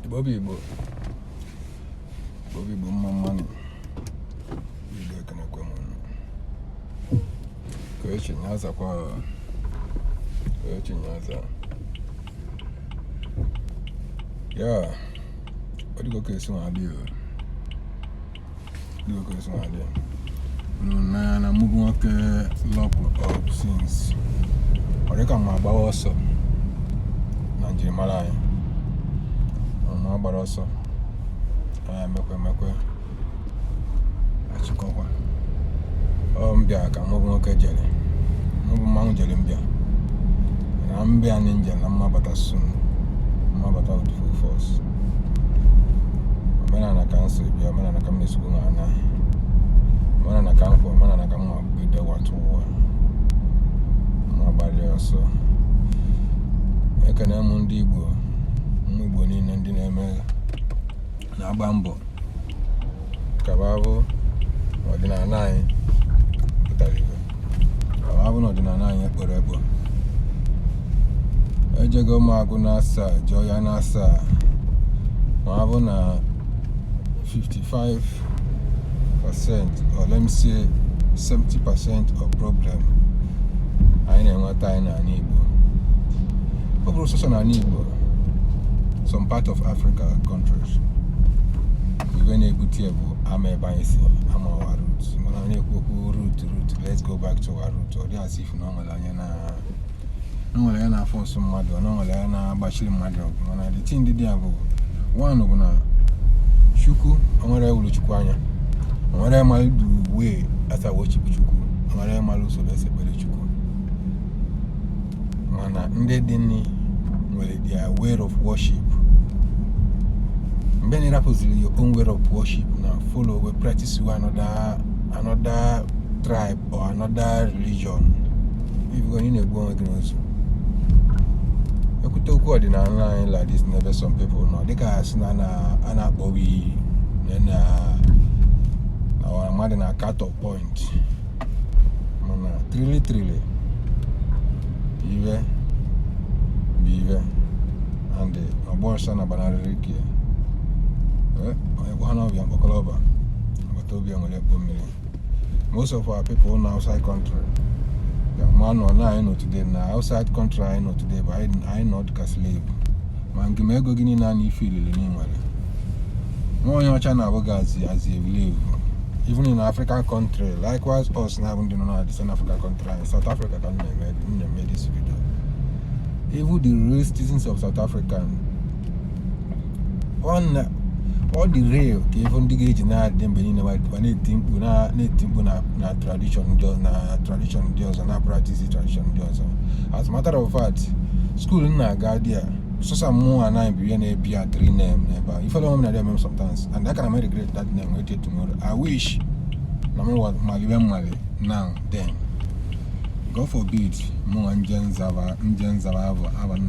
Bobby Bo Mamani. You can come on. Question has a question has a. Yeah. What do you go so idea? You go so idea. No, I'm moving lock up since. I reckon my boss also. Nigeria Malay. My boss also. Mekwe. Achikokwa. Mbia ka move jelly. Move mang jelly mbia. Na mbia ninja na mabata soon. Mabata with full force. Mana na cancel bia mana na kamne sugu na. Mana na kamfo mana na kamwa bide watu wa. Mabali also. Ekana mu ndi Igbo ni ndi na eme na bambo kababo ordinary 9 putaligo kababo ordinary 9 ekporo ebo ejego magu na sa joya na sa mabo na 55% or let me say 70% of problem I na time na Igbo obo so na Igbo some part of Africa countries. When a good year, I'm a bias, I'm our roots. Root, let's go back to our root. Or as if no Lana for some mother, no Lana bashing mother. The thing did have one of na Shuku, and what I will Chukwanya. And what I might do way as I watch Chuku, and what I might also let's say Chuku. Mana, Ndedini, well, they are aware of worship. Many rappers your own way of worship now follow we practice another tribe or another religion. If you go in a go against you could talk about in online like this, never some people know. They guys Anna Bobby then our mother na cut off point. Mana truly. Bive and my boy son banana riki. Most of our people now outside country. Man or I know today now outside country I know today, but I not as slave. Man give me go gini na ni feel the name wale. More young China as you live. Even in African country, likewise us now we don't know the South African country. South Africa can make this video. Even the real citizens of South Africa all the real even the gauge na dem beni na tradition deals na practice tradition deals. As a matter of fact, school na gadia so some more and I be na be 3 name never. If I don't remember sometimes and I can regret that name wait tomorrow. I wish na me what mali now then. God forbid more Indians have na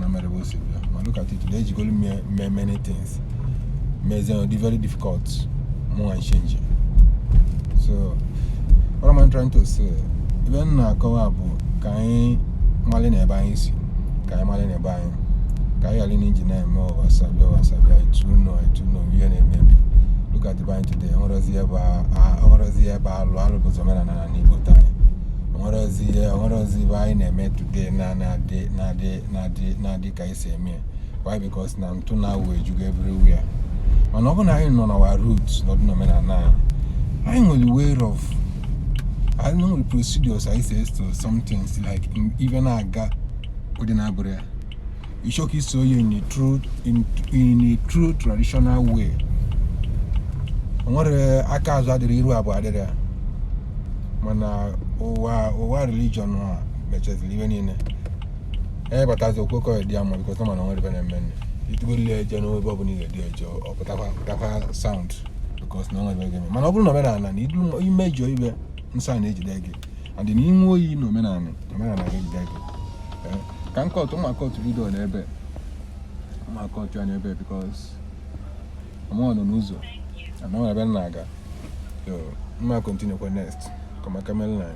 merebo sibia. Look at it today you go many things. May be very difficult, more and changing. So, what am I trying to say? Even na kawa bu kai mali na buying si, kai mali na buying, kai alin engineer mo wasabi. I too know. We maybe look at the buying today. Omorazi eba lo bozomena na ni botai. Omorazi buying na me today na de kai se me. Why? Because na mtu na wage everywhere. And often I know our roots, not no men now. I'm only aware of I know the procedures I say to some things like even I got within Abrea. You shock it so you in a true traditional way. And what I can't the real about there. Mana what religion which is living in but as a cocoa diamond because someone only men. It will let you know Bob need a job or whatever sound because no one will get me. Man, no man, and it will image you inside age daggy. And the new way no man, a man age daggy. Can't call to my court to video on a bed. My court to an because I'm on the news. I'm not a ben naga. So, I'm continue for next. Come a camel line.